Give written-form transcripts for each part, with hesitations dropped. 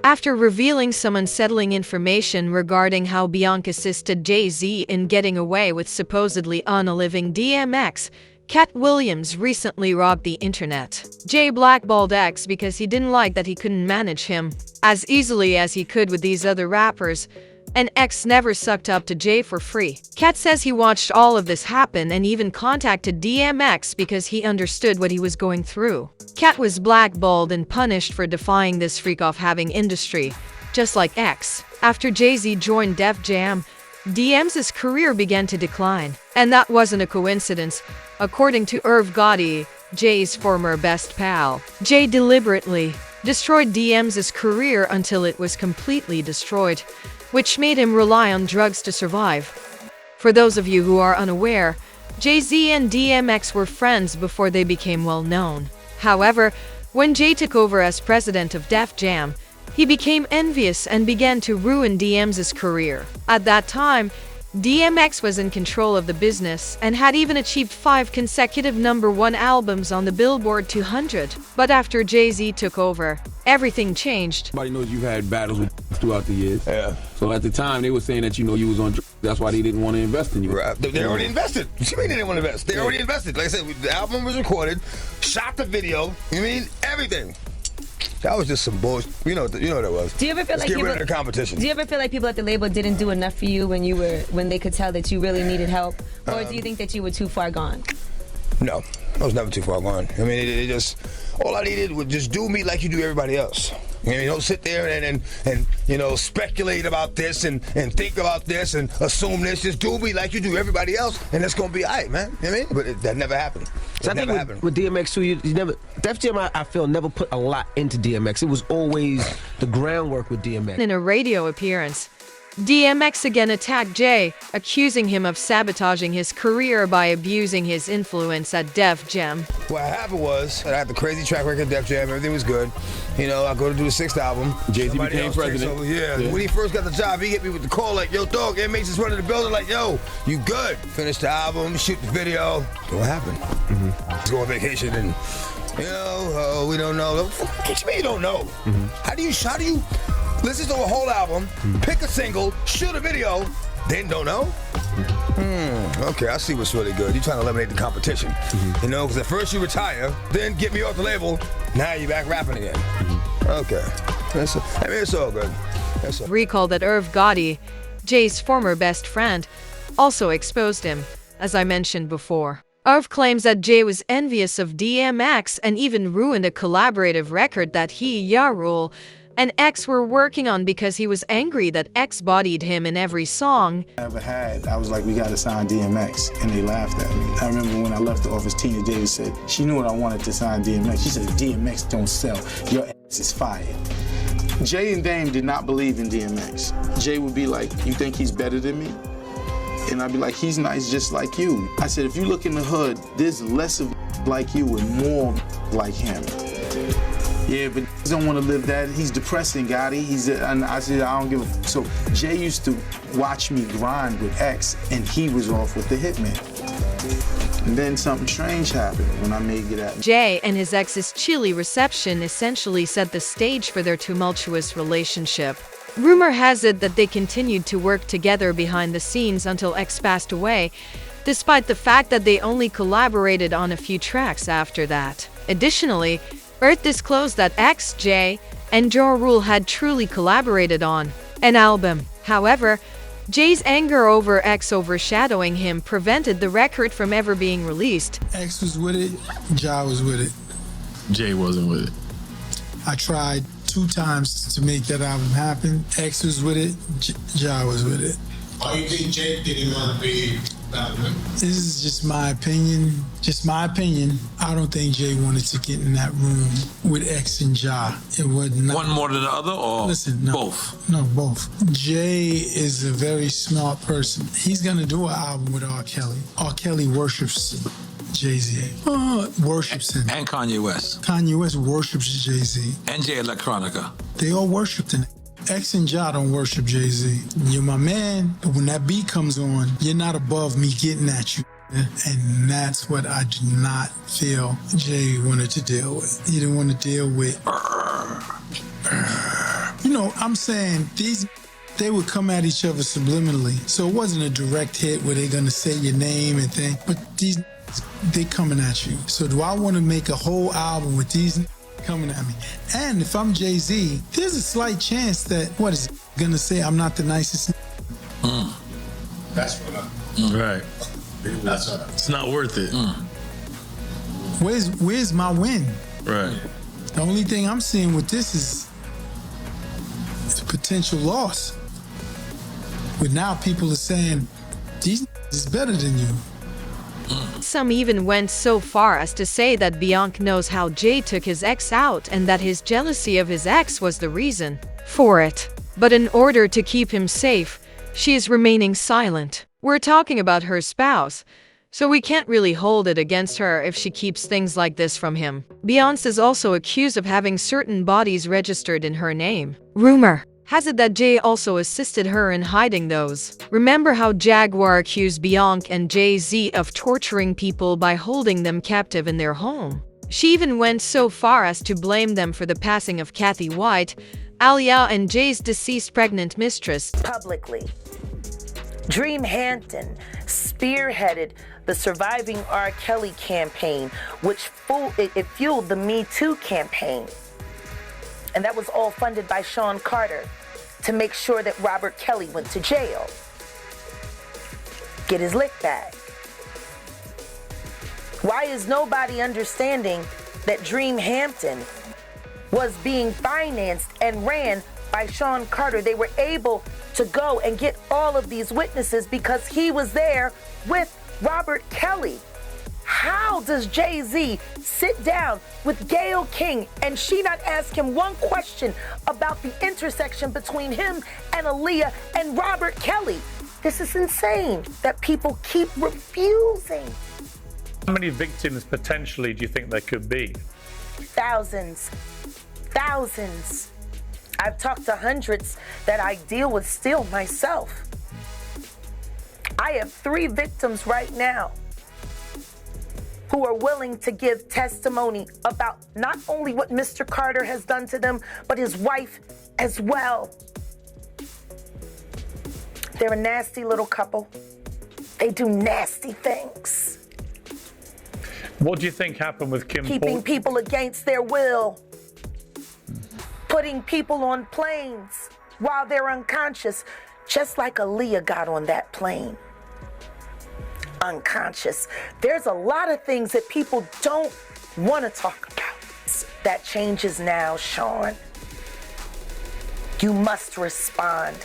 After revealing some unsettling information regarding how Beyoncé assisted Jay-Z in getting away with supposedly unaliving DMX, Katt Williams recently robbed the internet. Jay blackballed X because he didn't like that he couldn't manage him as easily as he could with these other rappers, and X never sucked up to Jay for free. Katt says he watched all of this happen and even contacted DMX because he understood what he was going through. Katt was blackballed and punished for defying this freak-off having industry, just like X. After Jay-Z joined Def Jam, DMX's career began to decline. And that wasn't a coincidence. According to Irv Gotti, Jay's former best pal, Jay deliberately destroyed DMX's career until it was completely destroyed, which made him rely on drugs to survive. For those of you who are unaware, Jay-Z and DMX were friends before they became well-known. However, when Jay took over as president of Def Jam, he became envious and began to ruin DMX's career. At that time, DMX was in control of the business and had even achieved 5 consecutive #1 albums on the Billboard 200. But after Jay-Z took over, everything changed. Everybody knows you've had battles with throughout the years. Yeah. So at the time, they were saying that, you was on drugs. That's why they didn't want to invest in you. Right. They already invested. What you mean they didn't want to invest? They already invested. Like I said, the album was recorded, shot the video, everything. That was just some bullshit. You know what that was. Do you ever feel Let's like get people, rid of the competition? Do you ever feel like people at the label didn't do enough for you when they could tell that you really needed help, or do you think that you were too far gone? No, I was never too far gone. I mean, they just all I needed was just do me like you do everybody else. Don't sit there and speculate about this and think about this and assume this. Just do me like you do everybody else, and it's gonna be all right, man. You know what I mean? But that never happened. So I think with DMX too, you never Def Jam. I feel never put a lot into DMX. It was always the groundwork with DMX. In a radio appearance, DMX again attacked Jay, accusing him of sabotaging his career by abusing his influence at Def Jam. What happened was, I had the crazy track record at Def Jam, everything was good. I go to do the 6th album. Jay-Z became president. Yeah. When he first got the job, he hit me with the call like, yo, dog, DMX is running the building like, yo, you good. Finish the album, shoot the video. What happened? Let's go on vacation and, we don't know. What you mean you don't know? How do you listen to a whole album, pick a single, shoot a video, then don't know? Okay, I see what's really good. You're trying to eliminate the competition. Because at first you retire, then get me off the label, now you're back rapping again. Okay. It's all good. Recall that Irv Gotti, Jay's former best friend, also exposed him, as I mentioned before. Irv claims that Jay was envious of DMX and even ruined a collaborative record that he, Ja Rule, and X were working on because he was angry that X bodied him in every song. I was like, we gotta sign DMX, and they laughed at me. I remember when I left the office, Tina Davis said, she knew what I wanted to sign DMX. She said, DMX don't sell, your ass is fired. Jay and Dame did not believe in DMX. Jay would be like, you think he's better than me? And I'd be like, he's nice just like you. I said, if you look in the hood, there's less of like you and more like him. Yeah, but he don't want to live that. He's depressing, Gotti. And I said, I don't give a. So Jay used to watch me grind with X, and he was off with the Hitman. And then something strange happened when I made it out. Jay and his ex's chilly reception essentially set the stage for their tumultuous relationship. Rumor has it that they continued to work together behind the scenes until X passed away, despite the fact that they only collaborated on a few tracks after that. Additionally, Earth disclosed that X, Jay, and Ja Rule had truly collaborated on an album. However, Jay's anger over X overshadowing him prevented the record from ever being released. X was with it, Ja was with it. Jay wasn't with it. I tried 2 times to make that album happen. X was with it, Ja was with it. Why do you think Jay didn't want to be that way? This is just my opinion. Just my opinion. I don't think Jay wanted to get in that room with X and Ja. It was not. One more than the other, or no, both? No, both. Jay is a very smart person. He's gonna do an album with R. Kelly. R. Kelly worships Jay-Z. Worships him. And Kanye West. Kanye West worships Jay-Z. And Jay Electronica. They all worshiped him. X and Ja don't worship Jay-Z. You're my man, but when that beat comes on, you're not above me getting at you. And that's what I did not feel Jay wanted to deal with. He didn't want to deal with, know, I'm saying they would come at each other subliminally. So it wasn't a direct hit where they're gonna say your name and thing. But they coming at you. So do I want to make a whole album with these coming at me? And if I'm Jay-Z, there's a slight chance that what is gonna say I'm not the nicest. That's what Right. It's not worth it. Where's my win? Right. The only thing I'm seeing with this is a potential loss. But now people are saying these is better than you. Some even went so far as to say that Bianca knows how Jay took his ex out and that his jealousy of his ex was the reason for it. But in order to keep him safe, she is remaining silent. We're talking about her spouse, so we can't really hold it against her if she keeps things like this from him. Beyoncé is also accused of having certain bodies registered in her name. Rumor has it that Jay also assisted her in hiding those. Remember how Jaguar accused Bianca and Jay-Z of torturing people by holding them captive in their home? She even went so far as to blame them for the passing of Kathy White, Aaliyah and Jay's deceased pregnant mistress. Publicly, Dream Hampton spearheaded the Surviving R. Kelly campaign, which fueled the Me Too campaign. And that was all funded by Sean Carter to make sure that Robert Kelly went to jail. Get his lick back. Why is nobody understanding that Dream Hampton was being financed and ran by Sean Carter? They were able to go and get all of these witnesses because he was there with Robert Kelly. How does Jay-Z sit down with Gayle King and she not ask him one question about the intersection between him and Aaliyah and Robert Kelly? This is insane that people keep refusing. How many victims potentially do you think there could be? Thousands. Thousands. I've talked to hundreds that I deal with still myself. I have 3 victims right now who are willing to give testimony about not only what Mr. Carter has done to them, but his wife as well. They're a nasty little couple. They do nasty things. What do you think happened with Kim? Keeping people against their will. Putting people on planes while they're unconscious, just like Aaliyah got on that plane. Unconscious. There's a lot of things that people don't want to talk about. That changes now, Sean. You must respond.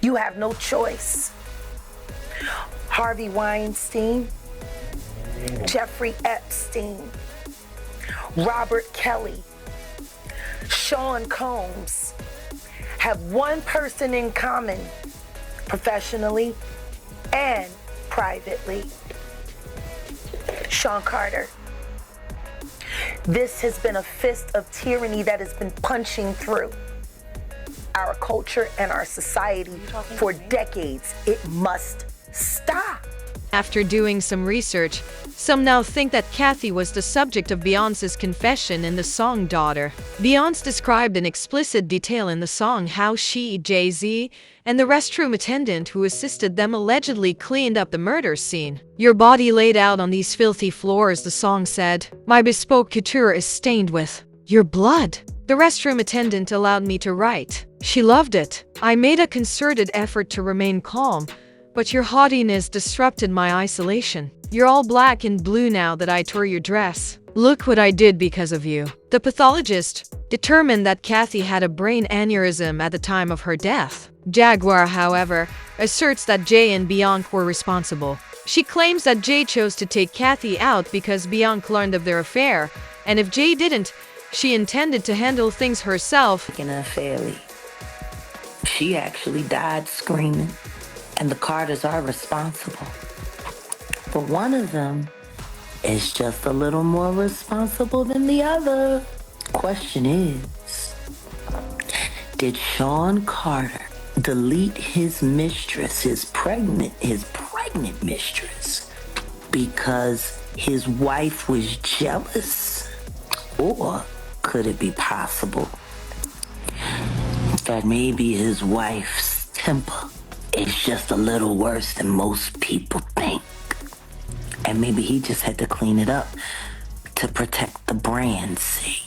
You have no choice. Harvey Weinstein, Jeffrey Epstein, Robert Kelly, Sean Combs have one person in common, professionally and privately. Sean Carter. This has been a fist of tyranny that has been punching through our culture and our society for decades. It must stop. After doing some research, some now think that Kathy was the subject of Beyoncé's confession in the song Daughter. Beyoncé described in explicit detail in the song how she, Jay-Z, and the restroom attendant who assisted them allegedly cleaned up the murder scene. "Your body laid out on these filthy floors," the song said. "My bespoke couture is stained with your blood." The restroom attendant allowed me to write. She loved it. I made a concerted effort to remain calm, but your haughtiness disrupted my isolation. You're all black and blue now that I tore your dress. Look what I did because of you. The pathologist determined that Kathy had a brain aneurysm at the time of her death. Jaguar, however, asserts that Jay and Bianca were responsible. She claims that Jay chose to take Kathy out because Bianca learned of their affair, and if Jay didn't, she intended to handle things herself. Fairly. She actually died screaming, and the Carters are responsible. But one of them is just a little more responsible than the other. Question is, did Sean Carter delete his mistress, his pregnant mistress, because his wife was jealous? Or could it be possible that maybe his wife's temper is just a little worse than most people think. And maybe he just had to clean it up to protect the brand, see?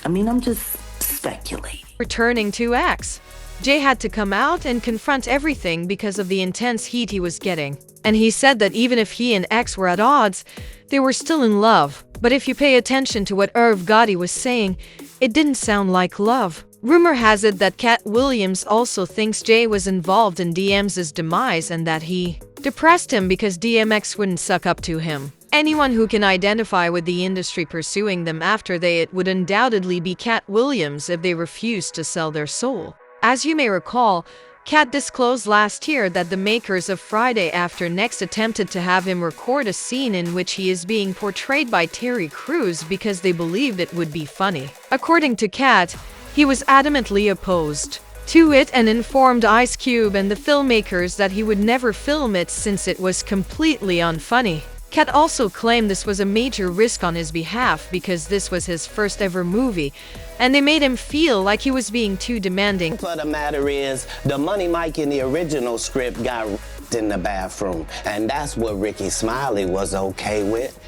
I mean, I'm just speculating. Returning to X, Jay had to come out and confront everything because of the intense heat he was getting. And he said that even if he and X were at odds, they were still in love. But if you pay attention to what Irv Gotti was saying, it didn't sound like love. Rumor has it that Katt Williams also thinks Jay was involved in DMX's demise and that he depressed him because DMX wouldn't suck up to him. Anyone who can identify with the industry pursuing them after it would undoubtedly be Katt Williams if they refused to sell their soul. As you may recall, Katt disclosed last year that the makers of Friday After Next attempted to have him record a scene in which he is being portrayed by Terry Crews because they believed it would be funny. According to Katt, he was adamantly opposed to it and informed Ice Cube and the filmmakers that he would never film it since it was completely unfunny. Katt also claimed this was a major risk on his behalf because this was his first ever movie, and they made him feel like he was being too demanding. The matter is, the Money Mike in the original script got in the bathroom, and that's what Ricky Smiley was okay with.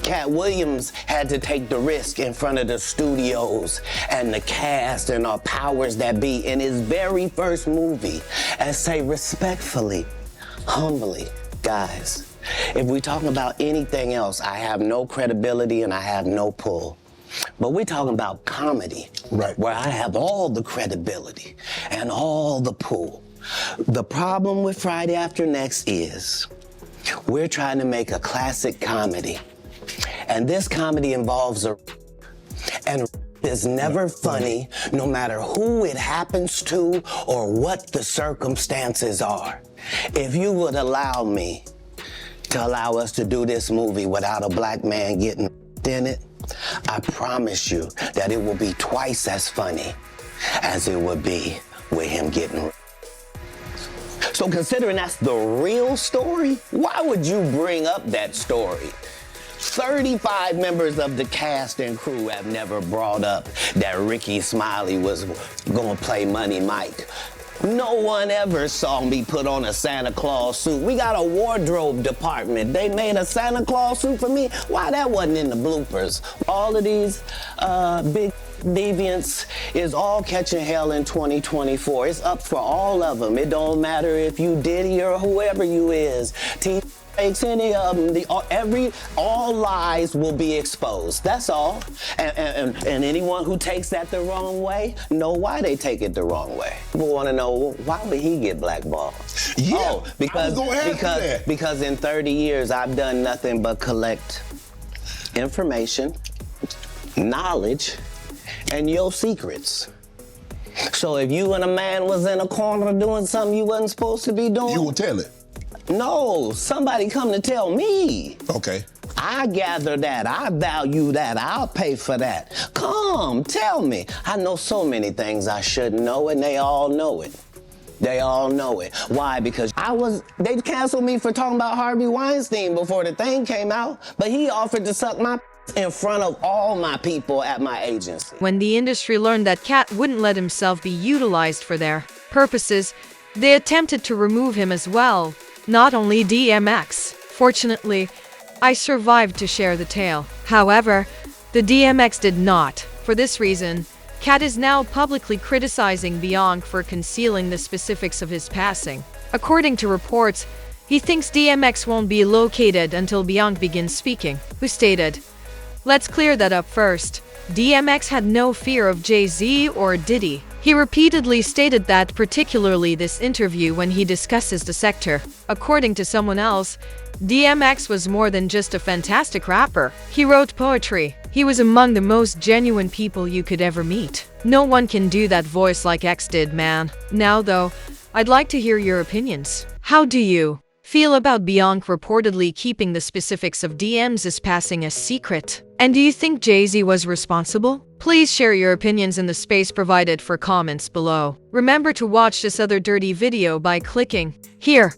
Katt Williams had to take the risk in front of the studios and the cast and our powers that be in his very first movie and say respectfully, humbly, guys, if we talking about anything else, I have no credibility and I have no pull. But we're talking about comedy, right, where I have all the credibility and all the pull. The problem with Friday After Next is we're trying to make a classic comedy. And this comedy involves and is never funny, no matter who it happens to or what the circumstances are. If you would allow me to allow us to do this movie without a black man getting in it, I promise you that it will be twice as funny as it would be with him getting. So considering that's the real story, why would you bring up that story? 35 members of the cast and crew have never brought up that Ricky Smiley was gonna play Money Mike. No one ever saw me put on a Santa Claus suit. We got a wardrobe department. They made a Santa Claus suit for me. Why that wasn't in the bloopers? All of these big deviants is all catching hell in 2024. It's up for all of them. It don't matter if you Diddy or whoever you is. Fakes, any of them, all lies will be exposed. That's all. And anyone who takes that the wrong way, know why they take it the wrong way. People want to know, why would he get blackballed? Yeah, oh, because in 30 years I've done nothing but collect information, knowledge, and your secrets. So if you and a man was in a corner doing something you wasn't supposed to be doing, you will tell it. No, somebody come to tell me. Okay. I gather that, I value that, I'll pay for that. Come, tell me. I know so many things I shouldn't know, and they all know it. They all know it. Why? Because they canceled me for talking about Harvey Weinstein before the thing came out, but he offered to suck my in front of all my people at my agency. When the industry learned that Katt wouldn't let himself be utilized for their purposes, they attempted to remove him as well. Not only DMX. Fortunately, I survived to share the tale. However, the DMX did not. For this reason, Katt is now publicly criticizing Bianca for concealing the specifics of his passing. According to reports, he thinks DMX won't be located until Bianca begins speaking, who stated, "Let's clear that up first. DMX had no fear of Jay-Z or Diddy. He repeatedly stated that, particularly this interview when he discusses the sector. According to someone else, DMX was more than just a fantastic rapper. He wrote poetry. He was among the most genuine people you could ever meet. No one can do that voice like X did, man." Now though, I'd like to hear your opinions. How do you feel about Bianca reportedly keeping the specifics of DMX's passing a secret? And do you think Jay-Z was responsible? Please share your opinions in the space provided for comments below. Remember to watch this other dirty video by clicking here.